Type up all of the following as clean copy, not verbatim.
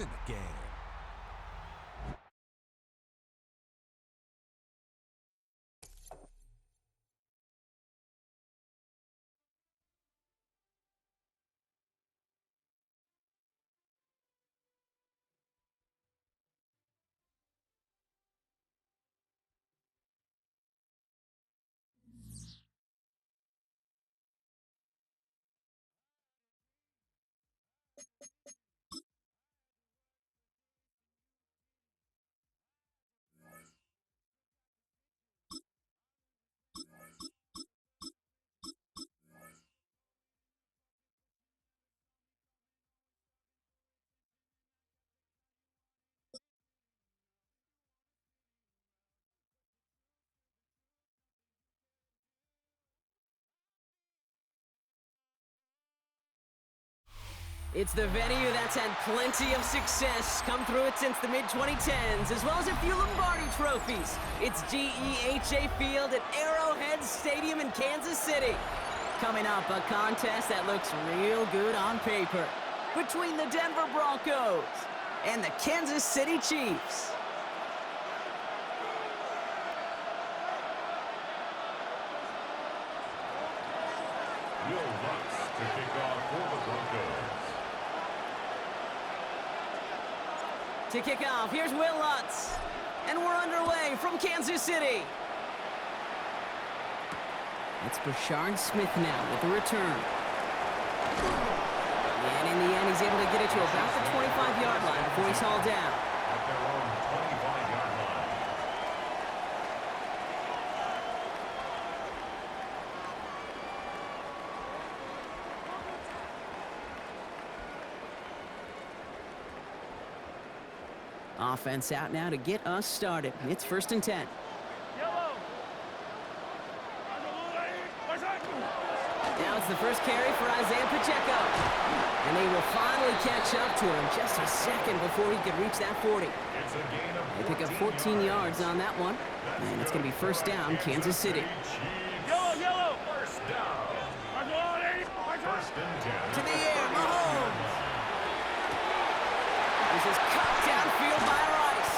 in the game. It's the venue that's had plenty of success come through it since the mid-2010s, as well as a few Lombardi trophies. It's GEHA Field at Arrowhead Stadium in Kansas City. Coming up, a contest that looks real good on paper between the Denver Broncos and the Kansas City Chiefs. Will Lutz to kick off for the Broncos. To kick off, here's Will Lutz. And we're underway from Kansas City. It's Brashard Smith now with the return. And in the end, he's able to get it to about the 25-yard line before he's hauled down. At their own 25-yard line. Offense out now to get us started. It's 1st and 10. Now it's the first carry for Isaiah Pacheco. And they will finally catch up to him just a second before he could reach that 40. It's a gain of They pick up 14 yards on that one. And it's going to be 1st down, Kansas City. Yellow. First down. First and 10. To the air, Mahomes. This is cut downfield by Rice.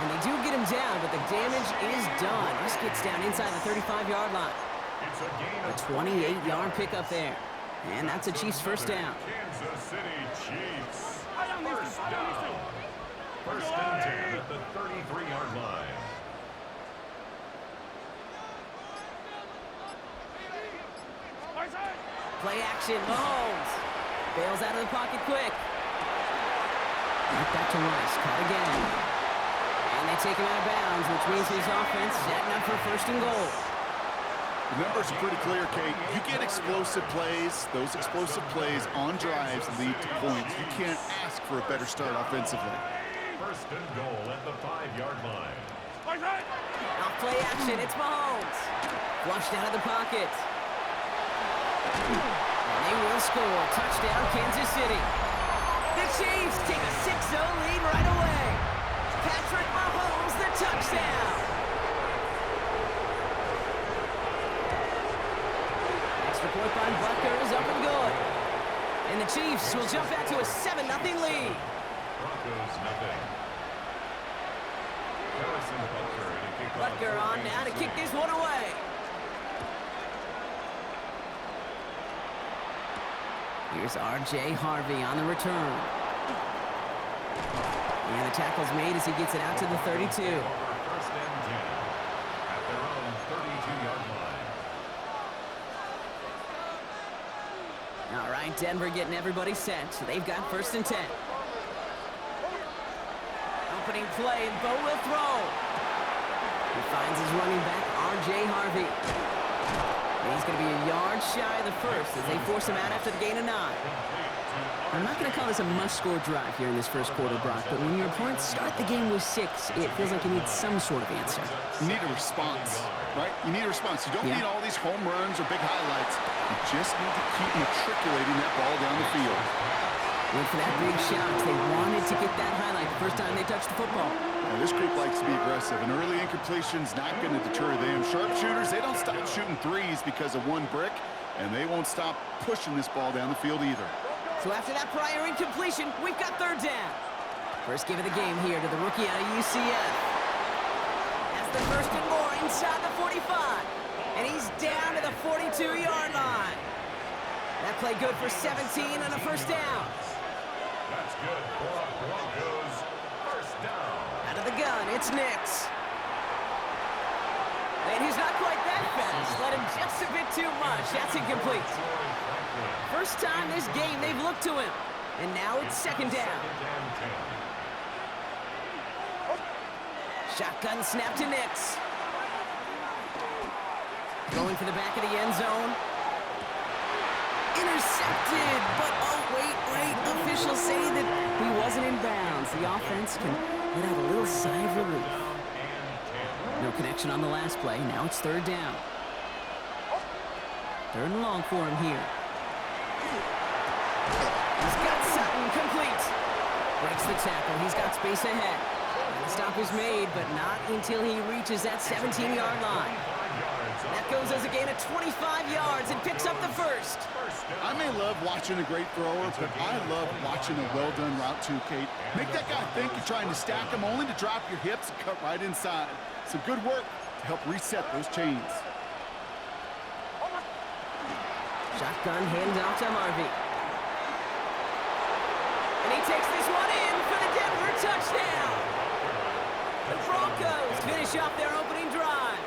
And they do get him down, but the damage is done. This gets down inside the 35-yard line. It's a gain A of 28-yard pickup there. And that's a Chiefs 1st down. Kansas City Chiefs. First down. First and 10 at the 33-yard line. Play action, Mahomes. Bails out of the pocket quick. Back to Rice, caught again. And they take him out of bounds, which means his offense setting up for 1st and goal. The numbers are pretty clear, Kate. You get explosive plays. Those explosive plays on drives lead to points. You can't ask for a better start offensively. First and goal at the 5-yard line. Off play action, it's Mahomes. Flushed out of the pocket. And they will score. Touchdown, Kansas City. The Chiefs take a 6-0 lead right away. Patrick Mahomes, the touchdown. Extra point by Butker is up and good. And the Chiefs will jump out to a 7-0 lead. Broncos nothing. Harrison Butker to kick off Butker for on now to Kansas kick City. this one away. Here's R.J. Harvey on the return. And the tackle's made as he gets it out to the 32. First and 10 at their own 32-yard line. All right, Denver getting everybody set. So they've got 1st and 10. Opening play, and Bo will throw. He finds his running back, R.J. Harvey. And he's going to be a yard shy of the first as they force him out after the gain of 9. I'm not going to call this a must-score drive here in this first quarter, Brock, but when your opponents start the game with 6, it feels like you need some sort of answer. You need a response, right? You need a response. You don't need all these home runs or big highlights. You just need to keep matriculating that ball down the field. Went for that big shot. They wanted to get that highlight the first time they touched the football. Now, this group likes to be aggressive, and early incompletion's not going to deter them. Sharpshooters, they don't stop shooting threes because of one brick, and they won't stop pushing this ball down the field either. So after that prior incompletion, we've got third down. First give of the game here to the rookie out of UCF. That's the first and more inside the 45. And he's down to the 42-yard line. That play good for 17 and a first down. That's good for Broncos. First down. Out of the gun, it's Nix. And he's not quite that fast. Let him just a bit too much. That's incomplete. First time this game they've looked to him. And now it's second down. Shotgun snap to Nix. Going for the back of the end zone. Intercepted, but oh, wait. Officials say that he wasn't in bounds. The offense can let out a little sigh of relief. No connection on the last play. Now it's third down. Third and long for him here. He's got Sutton complete. Breaks the tackle. He's got space ahead. The stop is made, but not until he reaches that 17-yard line. That goes as a gain of 25 yards and picks up the first. I may love watching a great thrower, but I love watching a well-done route too, Kate. Make that guy think you're trying to stack him only to drop your hips and cut right inside. Some good work to help reset those chains. Shotgun handoff to Harvey. And he takes this one in for the Denver touchdown. The Broncos finish off their opening drive.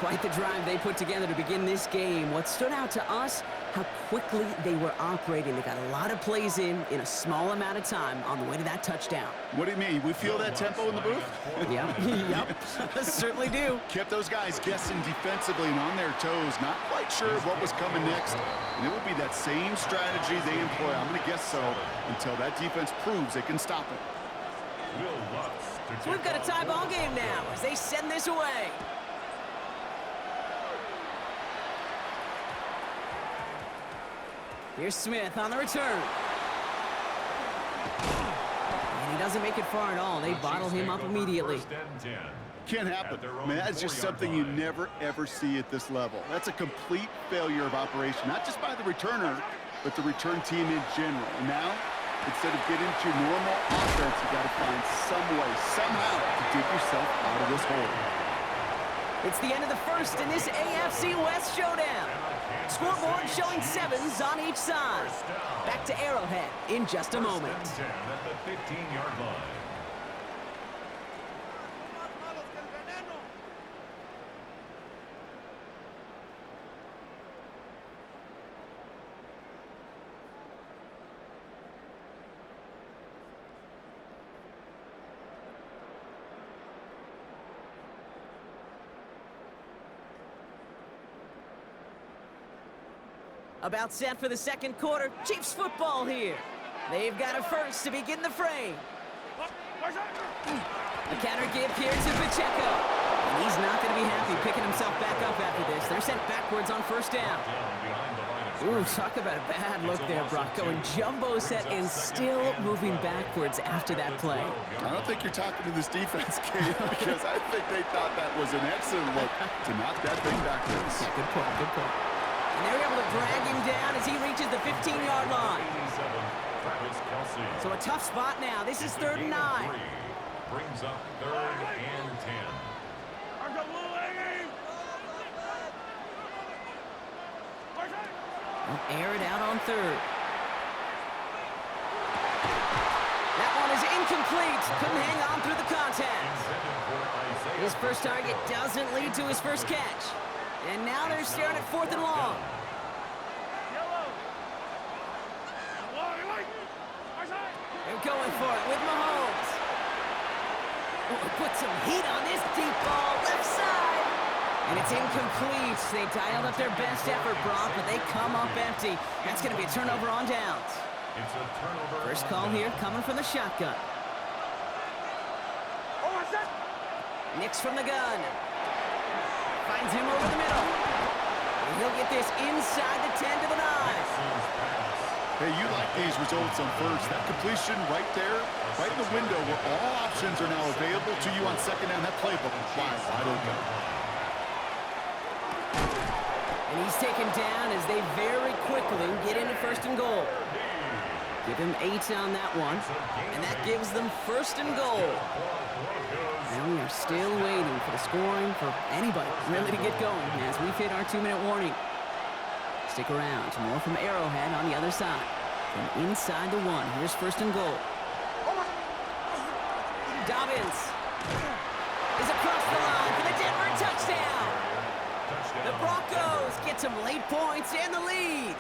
Quite the drive they put together to begin this game. What stood out to us, how quickly they were operating. They got a lot of plays in a small amount of time on the way to that touchdown. What do you mean? We feel that tempo in the booth? Yep, certainly do. Kept those guys guessing defensively and on their toes, not quite sure what was coming next. And it will be that same strategy they employ, I'm going to guess so, until that defense proves they can stop it. So we've got a tie ball game now as they send this away. Here's Smith on the return. And he doesn't make it far at all. They bottle him up immediately. Can't happen. Man, that's just something you never, ever see at this level. That's a complete failure of operation, not just by the returner, but the return team in general. And now, instead of getting to your normal offense, you got to find some way, somehow, to dig yourself out of this hole. It's the end of the first in this AFC West showdown. Scoreboard showing 7s on each side. Back to Arrowhead in just a moment. At the 15-yard line. About set for the second quarter. Chiefs football here. They've got a first to begin the frame. A counter give here to Pacheco. And he's not going to be happy picking himself back up after this. They're sent backwards on first down. Ooh, talk about a bad look there, Brock. Going jumbo set and still moving backwards after that play. I don't think you're talking to this defense, Kate, because I think they thought that was an excellent look to knock that thing backwards. Yeah, good point, good point. And they're able to drag him down as he reaches the 15-yard line. So a tough spot now. This is 3rd and 9. Brings up 3rd and 10. Air it out on 3rd. That one is incomplete. Couldn't hang on through the contact. His first target doesn't lead to his first catch. And now they're staring at 4th and long. They're going for it with Mahomes. Put some heat on this deep ball, left side. And it's incomplete. They dialed up their best effort, Brock, but they come up empty. That's going to be a turnover on downs. It's a turnover. First call here coming from the shotgun. Nix from the gun. Finds him over the middle. And he'll get this inside the 10 to the 9. Hey, you like these results on first. That completion right there, right in the window where all options are now available to you on second down. That playbook is wide open. And he's taken down as they very quickly get into first and goal. Give him 8 on that one, and that gives them first and goal. And we are still waiting for the scoring for anybody really to get going as we've hit our 2-minute warning. Stick around. More from Arrowhead on the other side. From inside the 1, here's first and goal. Dobbins is across the line for the Denver touchdown. The Broncos get some late points and the lead.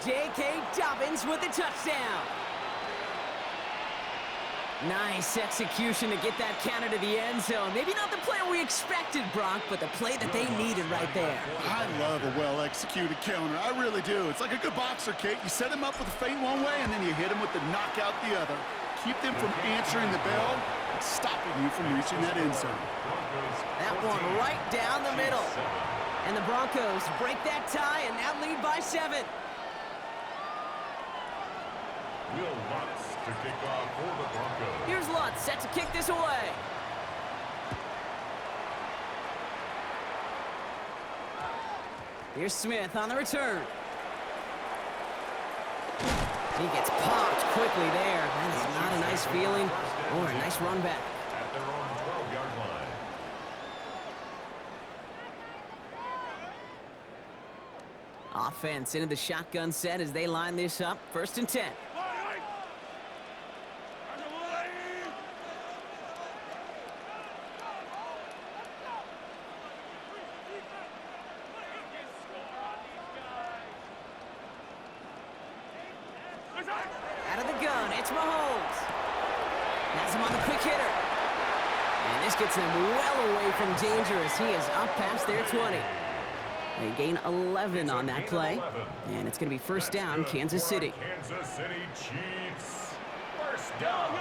J.K. Dobbins with the touchdown. Nice execution to get that counter to the end zone. Maybe not the play we expected, Brock, but the play that they needed right there. I love a well-executed counter. I really do. It's like a good boxer, Kate. You set him up with a feint one way, and then you hit him with the knockout the other. Keep them from answering the bell and stopping you from reaching that end zone. That one right down the middle. And the Broncos break that tie and now lead by 7. Will Lutz to kick off for the Broncos. Here's Lutz set to kick this away. Here's Smith on the return. He gets popped quickly there. That is not a nice feeling or a nice run back. At their own 12-yard line. Offense into the shotgun set as they line this up. First and 10. Out of the gun, it's Mahomes. Has him on the quick hitter. And this gets him well away from dangerous. He is up past their 20. They gain 11 on that play. And it's going to be first down, Kansas City. Kansas City Chiefs. First down.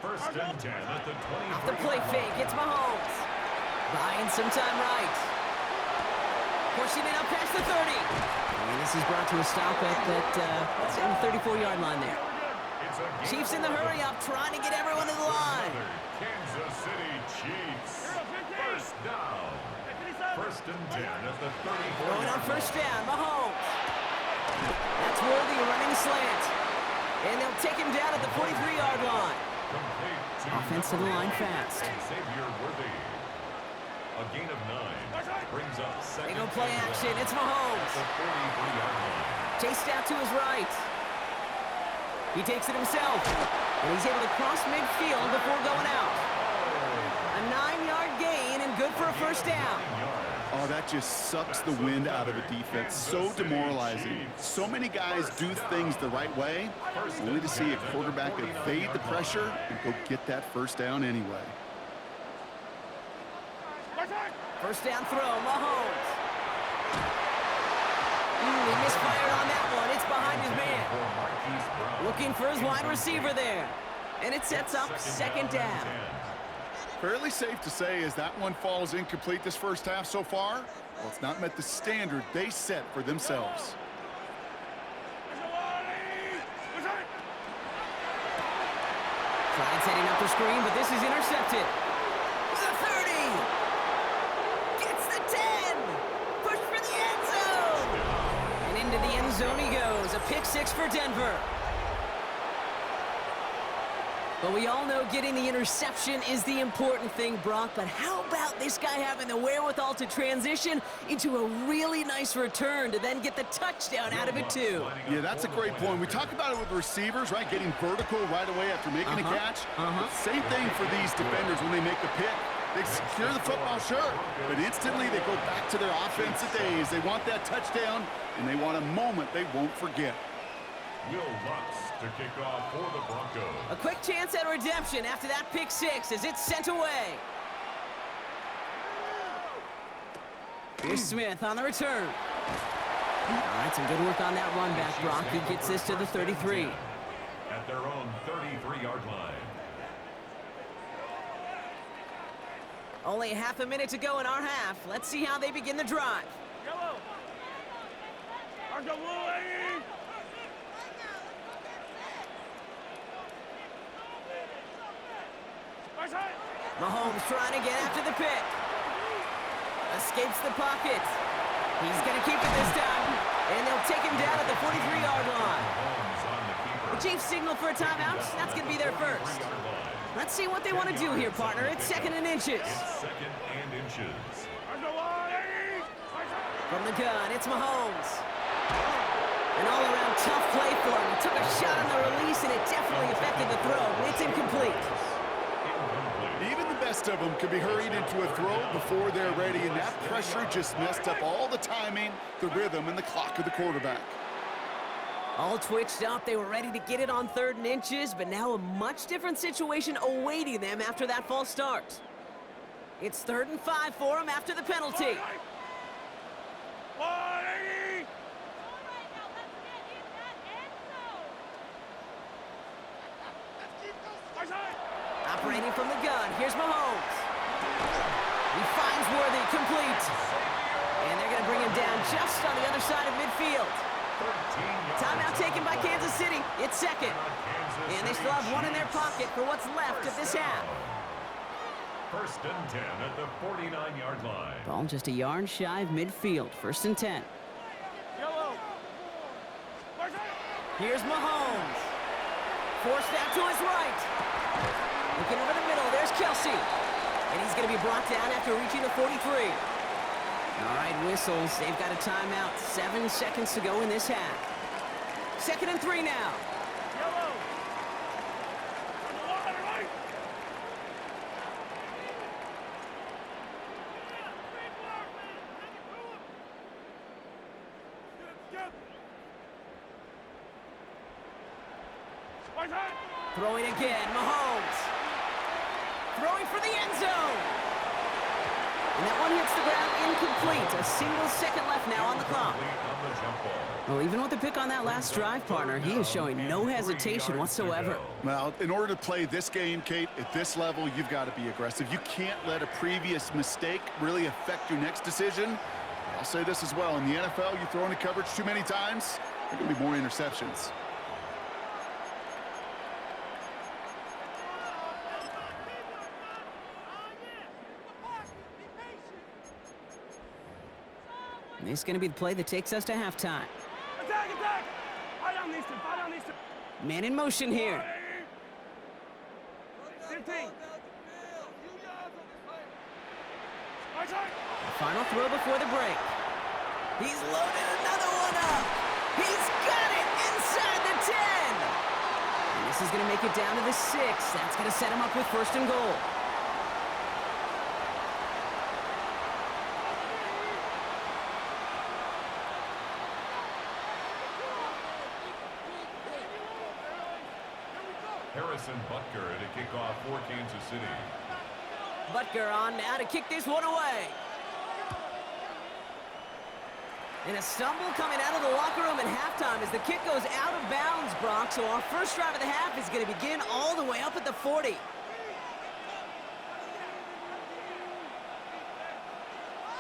First and 10 at the 20. Off the play fake, it's Mahomes. Buying some time right. Pushing it up past the 30. And this is brought to a stop at the 34-yard line there. Chiefs in the hurry up, trying to get everyone to the line. Kansas City Chiefs. First down. First and 10 at the 34. Going on first down, Mahomes. That's worthy, running slant. And they'll take him down at the 43-yard line. Offense to the line fast. Xavier Worthy. A gain of 9. Brings up second. They go play action. It's Mahomes. The 43-yard line. Chased out to his right. He takes it himself. And he's able to cross midfield before going out. A 9-yard gain and good for a first down. Oh, that just sucks the wind out of a defense. So demoralizing. So many guys do things the right way, only to see a quarterback evade the pressure and go get that first down anyway. First down throw, Mahomes. He misfired on that one. It's behind his man. Looking for his wide receiver there. And it sets up second down. Fairly safe to say as that one falls incomplete this first half so far, well, it's not met the standard they set for themselves. Tried setting up the screen, but this is intercepted. The 30. Gets the 10. Push for the end zone. And into the end zone he goes. A pick 6 for Denver. But we all know getting the interception is the important thing, Brock. But how about this guy having the wherewithal to transition into a really nice return to then get the touchdown out of it, too? Yeah, that's a great point. We talk about it with receivers, right? Getting vertical right away after making a catch. Same thing for these defenders when they make the pick. They secure the football, sure, but instantly they go back to their offensive days. They want that touchdown, and they want a moment they won't forget. Will Lutz to kick off for the Broncos. A quick chance at redemption after that pick 6 as it's sent away. Here's Smith on the return. All right, some good work on that run back, Brock. He gets this to the 33. At their own 33-yard line. Only half a minute to go in our half. Let's see how they begin the drive. Mahomes trying to get after the pick. A escapes the pocket. He's going to keep it this time. And they'll take him down at the 43-yard line. The Chiefs signal for a timeout. That's going to be their first. Let's see what they want to do here, partner. It's 2nd and inches. Second and inches. From the gun, it's Mahomes. An all-around tough play for him. He took a shot on the release, and it definitely affected the throw. It's incomplete. Even the best of them can be hurried into a throw before they're ready, and that pressure just messed up all the timing, the rhythm, and the clock of the quarterback. All twitched up. They were ready to get it on 3rd and inches, but now a much different situation awaiting them after that false start. It's 3rd and 5 for them after the penalty. Operating from the gun, here's Mahomes. He finds Worthy, complete. And they're going to bring him down just on the other side of midfield. Timeout taken by Kansas City. It's 2nd. And they still have one in their pocket for what's left of this half. 1st and 10 at the 49-yard line. Ball just a yard shy of midfield. 1st and 10. Here's Mahomes. Forced out to his right. Looking over the middle, there's Kelsey. And he's going to be brought down after reaching the 43. All right, whistles. They've got a timeout. 7 seconds to go in this half. 2nd and 3 now. Throwing again, Mahomes. Throwing for the end zone. And that one hits the ground incomplete. A single second left now on the clock. Well, even with the pick on that last drive, partner, he is showing no hesitation whatsoever. Well, in order to play this game, Kate, at this level, you've got to be aggressive. You can't let a previous mistake really affect your next decision. I'll say this as well. In the NFL, you throw into coverage too many times, there are going to be more interceptions. And this is going to be the play that takes us to halftime. Attack, attack! Fire down these two. Man in motion here. 15. The final throw before the break. He's loaded another one up. He's got it inside the 10. And this is going to make it down to the 6. That's going to set him up with 1st and goal. Harrison Butker at a kickoff for Kansas City. Butker on now to kick this one away. And a stumble coming out of the locker room at halftime as the kick goes out of bounds, Brock. So our first drive of the half is going to begin all the way up at the 40.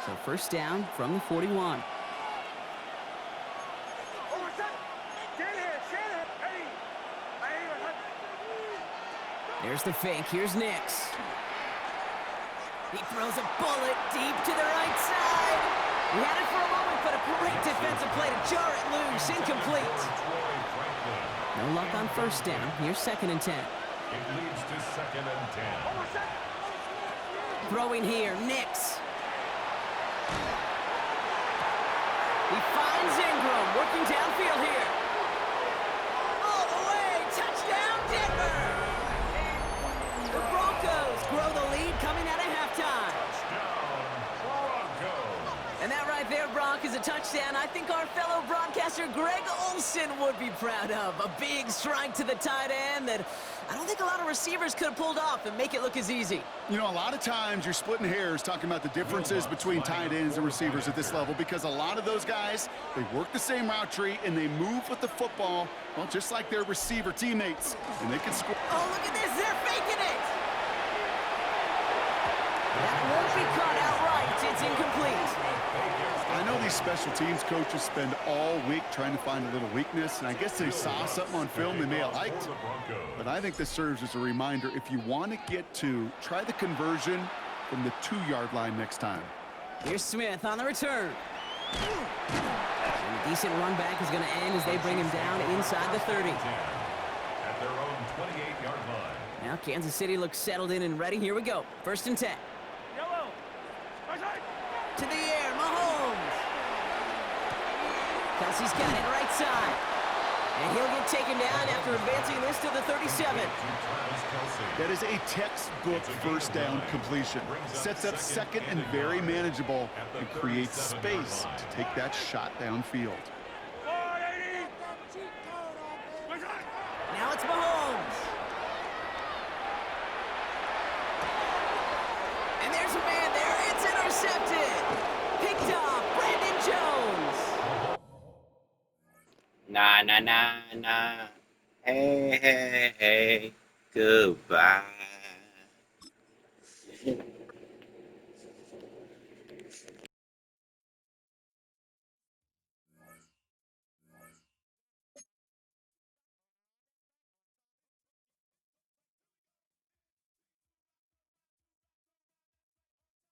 So 1st down from the 41. There's the fake. Here's Nix. He throws a bullet deep to the right side. He had it for a moment, but a great defensive play to jar it loose. Incomplete. No luck on 1st down. Here's 2nd and 10. It leads to 2nd and 10. Throwing here, Nix. He finds Ingram, working downfield here. All the way, touchdown Denver! The Broncos grow the lead coming out of halftime. And that right there, Brock, is a touchdown I think our fellow broadcaster Greg Olsen would be proud of. A big strike to the tight end that I don't think a lot of receivers could have pulled off and make it look as easy. You know, a lot of times you're splitting hairs talking about the differences between tight ends and receivers at this level because a lot of those guys, they work the same route tree and they move with the football, well, just like their receiver teammates, and they can score. Oh, look at this. They're faking it. That won't be caught outright. It's incomplete. I know these special teams coaches spend all week trying to find a little weakness, and I guess they saw something on film they may have liked. But I think this serves as a reminder, if you want to get to, try the conversion from the 2-yard line next time. Here's Smith on the return. And a decent run back is going to end as they bring him down inside the 30. At their own 28-yard line. Now Kansas City looks settled in and ready. Here we go. 1st and 10. Yellow. Right. To the air, Mahomes. Kelsey's got it right side. And he'll get taken down after advancing this to the 37. That is a textbook first down completion. Sets up 2nd and very manageable and creates space to take that shot downfield. Now it's Mahomes. And there's a man there. It's intercepted. Picked off. Brandon Jones. Nah. Hey, goodbye.